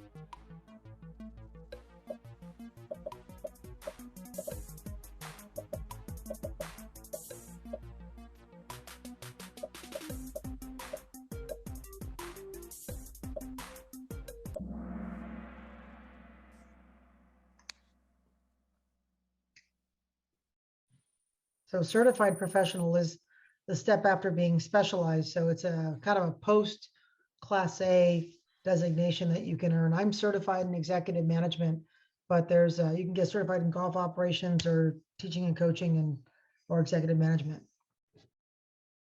So certified professional is the step after being specialized. So it's a kind of a post class A designation that you can earn. I'm certified in executive management, but there's you can get certified in golf operations or teaching and coaching and or executive management.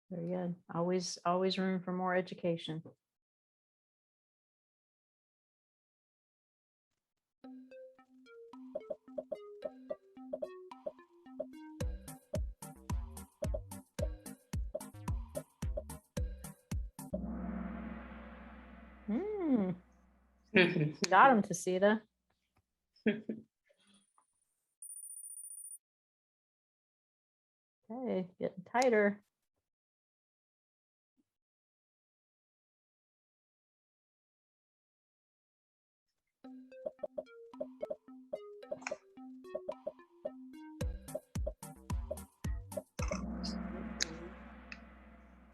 Very good. Always room for more education. Got him, Tacita. Okay, getting tighter.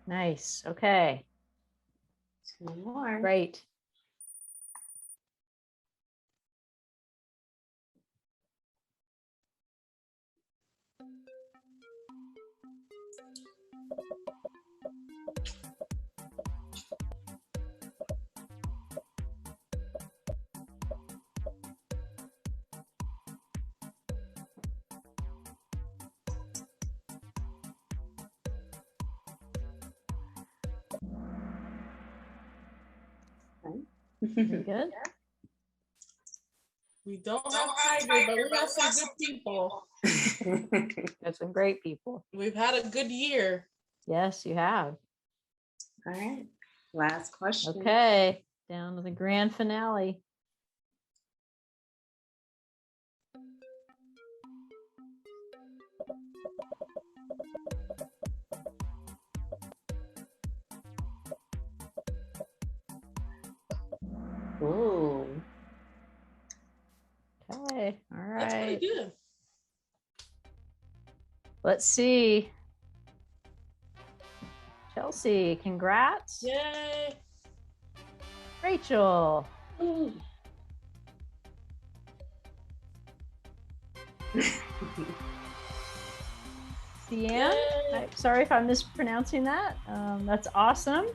Nice. Okay. 2 more. Great. Very good. We don't have Tiger, but we got some good people. Got some great people. We've had a good year. Yes, you have. All right. Last question. Okay, down to the grand finale. Ooh. Okay, all That's pretty right. good. Let's see. Chelsea, congrats. Yay. Rachel. Ooh. Deanne, sorry if I'm mispronouncing that. That's awesome.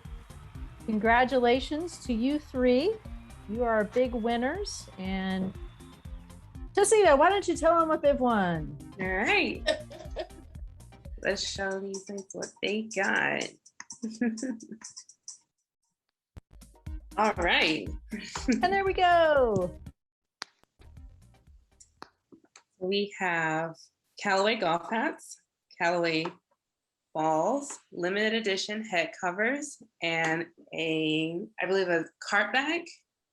Congratulations to you three. you are our big winners. And Tacita, why don't you tell them what they've won? All right. Let's show these things what they got. All right. And there we go. We have Callaway golf hats, Callaway balls, limited edition head covers, and I believe a cart bag.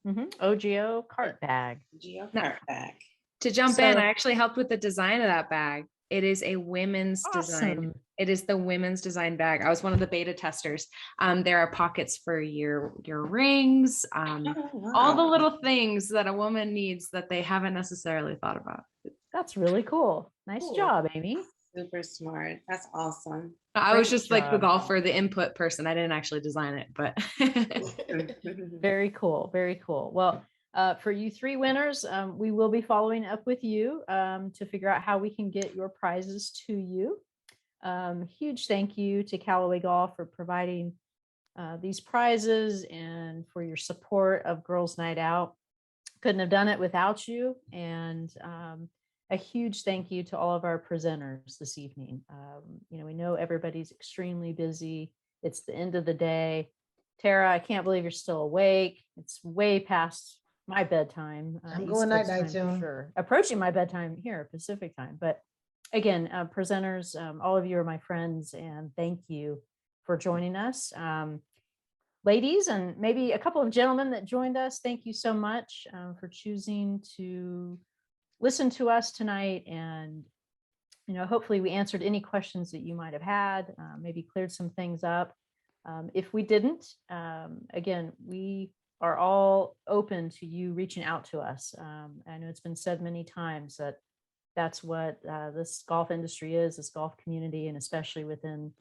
OGO cart bag. OGO cart bag. To jump in, I actually helped with the design of that bag. It is a women's design. It is the women's design bag. I was one of the beta testers. There are pockets for your rings, all the little things that a woman needs that they haven't necessarily thought about. That's really cool. Nice job, Amy. Super smart. That's awesome. I was just like the golfer, the input person. I didn't actually design it, but very cool. Very cool. Well, for you three winners, we will be following up with you to figure out how we can get your prizes to you. Huge thank you to Callaway Golf for providing these prizes and for your support of Girls Night Out. Couldn't have done it without you. And a huge thank you to all of our presenters this evening. We know everybody's extremely busy. It's the end of the day. Tara, I can't believe you're still awake. It's way past my bedtime. I'm going night-night soon. Sure. Approaching my bedtime here, Pacific time. But again, presenters, all of you are my friends, and thank you for joining us. Ladies, and maybe a couple of gentlemen that joined us, thank you so much for choosing to listen to us tonight. And, hopefully we answered any questions that you might have had, maybe cleared some things up. If we didn't, again, we are all open to you reaching out to us. I know it's been said many times that that's what this golf industry is, this golf community, and especially within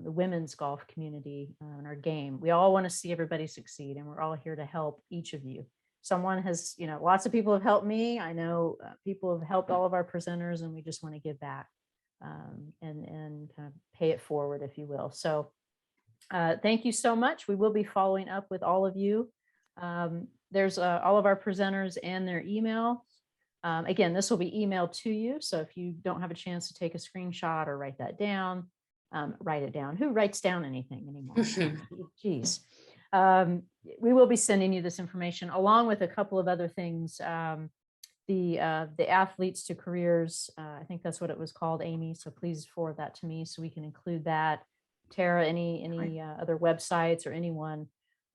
the women's golf community in our game. We all want to see everybody succeed, and we're all here to help each of you. Someone has, lots of people have helped me. I know people have helped all of our presenters, and we just want to give back and kind of pay it forward, if you will. So thank you so much. We will be following up with all of you. There's all of our presenters and their email. Again, this will be emailed to you. So if you don't have a chance to take a screenshot or write that down, write it down. Who writes down anything anymore? Geez. We will be sending you this information along with a couple of other things. The Athletes to Careers, I think that's what it was called, Amy. So please forward that to me so we can include that. Tara, any other websites or anyone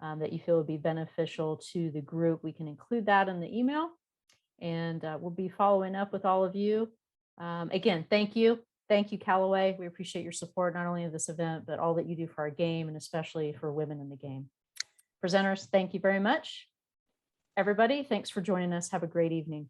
that you feel would be beneficial to the group, we can include that in the email. And we'll be following up with all of you. Again, thank you. Thank you, Callaway. We appreciate your support, not only of this event, but all that you do for our game, and especially for women in the game. Presenters, thank you very much. Everybody, thanks for joining us. Have a great evening.